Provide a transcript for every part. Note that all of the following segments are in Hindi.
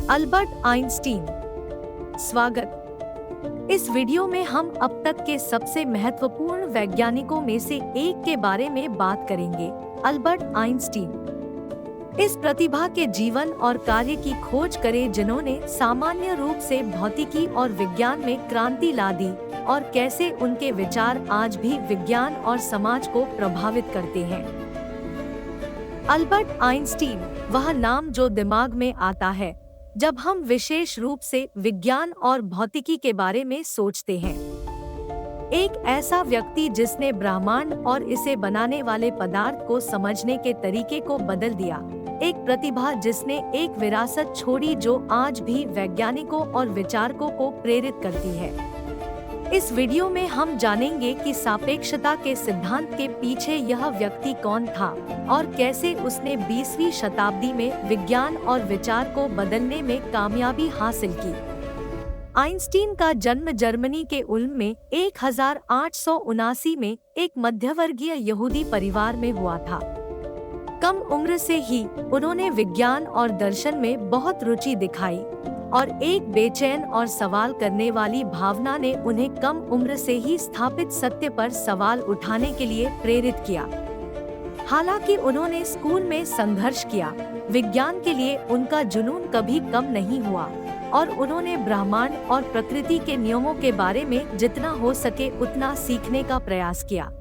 Albert Einstein. स्वागत। इस वीडियो में हम अब तक के सबसे महत्वपूर्ण वैज्ञानिकों में से एक के बारे में बात करेंगे, अल्बर्ट आइंस्टीन। इस प्रतिभा के जीवन और कार्य की खोज करें जिन्होंने सामान्य रूप से भौतिकी और विज्ञान में क्रांति ला दी और कैसे उनके विचार आज भी विज्ञान और समाज को प्रभावित करते हैं। अल्बर्ट आइंस्टीन वह नाम जो दिमाग में आता है जब हम विशेष रूप से विज्ञान और भौतिकी के बारे में सोचते हैं। एक ऐसा व्यक्ति जिसने ब्रह्मांड और इसे बनाने वाले पदार्थ को समझने के तरीके को बदल दिया। एक प्रतिभा जिसने एक विरासत छोड़ी जो आज भी वैज्ञानिकों और विचारकों को प्रेरित करती है। इस वीडियो में हम जानेंगे कि सापेक्षता के सिद्धांत के पीछे यह व्यक्ति कौन था और कैसे उसने 20वीं शताब्दी में विज्ञान और विचार को बदलने में कामयाबी हासिल की। आइंस्टीन का जन्म जर्मनी के उल्म में 1879 में एक मध्यवर्गीय यहूदी परिवार में हुआ था। कम उम्र से ही उन्होंने विज्ञान और दर्शन में बहुत रुचि दिखाई और एक बेचैन और सवाल करने वाली भावना ने उन्हें कम उम्र से ही स्थापित सत्य पर सवाल उठाने के लिए प्रेरित किया। हालांकि उन्होंने स्कूल में संघर्ष किया, विज्ञान के लिए उनका जुनून कभी कम नहीं हुआ और उन्होंने ब्रह्मांड और प्रकृति के नियमों के बारे में जितना हो सके उतना सीखने का प्रयास किया।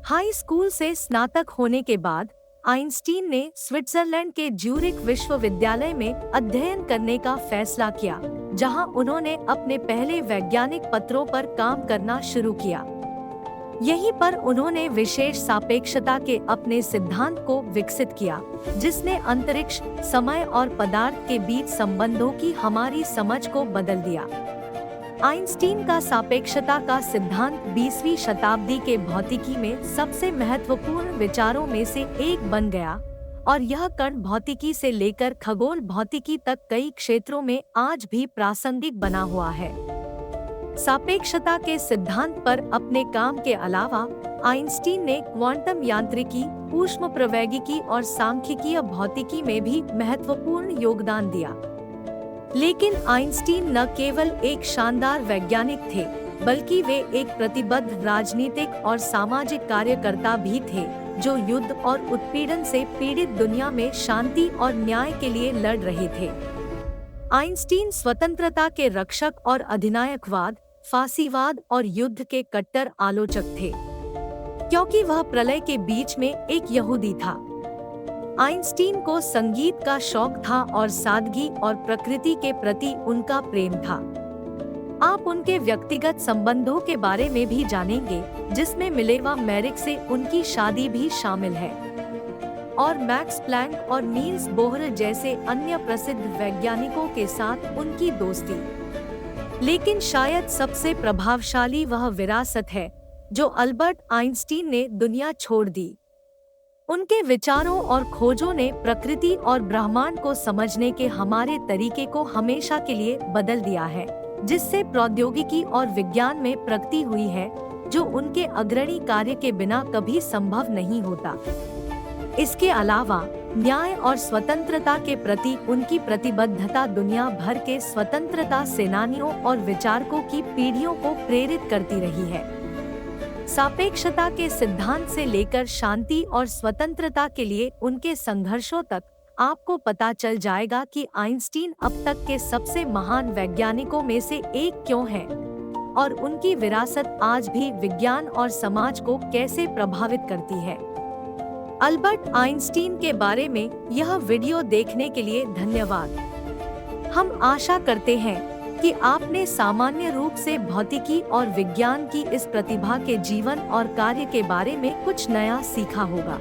हाई स्कूल से स्नातक होने के बाद आइंस्टीन ने स्विट्जरलैंड के ज्यूरिख विश्वविद्यालय में अध्ययन करने का फैसला किया, जहां उन्होंने अपने पहले वैज्ञानिक पत्रों पर काम करना शुरू किया। यहीं पर उन्होंने विशेष सापेक्षता के अपने सिद्धांत को विकसित किया, जिसने अंतरिक्ष, समय और पदार्थ के बीच संबंधों की हमारी समझ को बदल दिया। आइंस्टीन का सापेक्षता का सिद्धांत 20वीं शताब्दी के भौतिकी में सबसे महत्वपूर्ण विचारों में से एक बन गया और यह कण भौतिकी से लेकर खगोल भौतिकी तक कई क्षेत्रों में आज भी प्रासंगिक बना हुआ है। सापेक्षता के सिद्धांत पर अपने काम के अलावा आइंस्टीन ने क्वांटम यांत्रिकी, ऊष्मप्रवैगिकी और सांख्यिकीय भौतिकी में भी महत्वपूर्ण योगदान दिया। लेकिन आइंस्टीन न केवल एक शानदार वैज्ञानिक थे, बल्कि वे एक प्रतिबद्ध राजनीतिक और सामाजिक कार्यकर्ता भी थे, जो युद्ध और उत्पीड़न से पीड़ित दुनिया में शांति और न्याय के लिए लड़ रहे थे। आइंस्टीन स्वतंत्रता के रक्षक और अधिनायकवाद, फांसीवाद और युद्ध के कट्टर आलोचक थे। क्योंकि वह प्रलय के बीच में एक यहूदी था, आइंस्टीन को संगीत का शौक था और सादगी और प्रकृति के प्रति उनका प्रेम था। आप उनके व्यक्तिगत संबंधों के बारे में भी जानेंगे, जिसमें मिलेवा मेरिक से उनकी शादी भी शामिल है और मैक्स प्लैंक और नील्स बोहर जैसे अन्य प्रसिद्ध वैज्ञानिकों के साथ उनकी दोस्ती। लेकिन शायद सबसे प्रभावशाली वह विरासत है जो अल्बर्ट आइंस्टीन ने दुनिया छोड़ दी। उनके विचारों और खोजों ने प्रकृति और ब्रह्मांड को समझने के हमारे तरीके को हमेशा के लिए बदल दिया है, जिससे प्रौद्योगिकी और विज्ञान में प्रगति हुई है, जो उनके अग्रणी कार्य के बिना कभी संभव नहीं होता। इसके अलावा न्याय और स्वतंत्रता के प्रति उनकी प्रतिबद्धता दुनिया भर के स्वतंत्रता सेनानियों और विचारकों की पीढ़ियों को प्रेरित करती रही है। सापेक्षता के सिद्धांत से लेकर शांति और स्वतंत्रता के लिए उनके संघर्षों तक आपको पता चल जाएगा कि आइंस्टीन अब तक के सबसे महान वैज्ञानिकों में से एक क्यों है और उनकी विरासत आज भी विज्ञान और समाज को कैसे प्रभावित करती है। अल्बर्ट आइंस्टीन के बारे में यह वीडियो देखने के लिए धन्यवाद। हम आशा करते हैं कि आपने सामान्य रूप से भौतिकी और विज्ञान की इस प्रतिभा के जीवन और कार्य के बारे में कुछ नया सीखा होगा।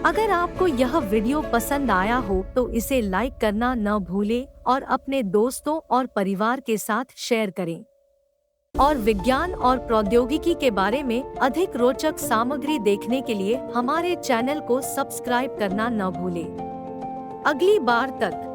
अगर आपको यह वीडियो पसंद आया हो तो इसे लाइक करना न भूलें और अपने दोस्तों और परिवार के साथ शेयर करें। और विज्ञान और प्रौद्योगिकी के बारे में अधिक रोचक सामग्री देखने के लिए हमारे चैनल को सब्सक्राइब करना न भूलें। अगली बार तक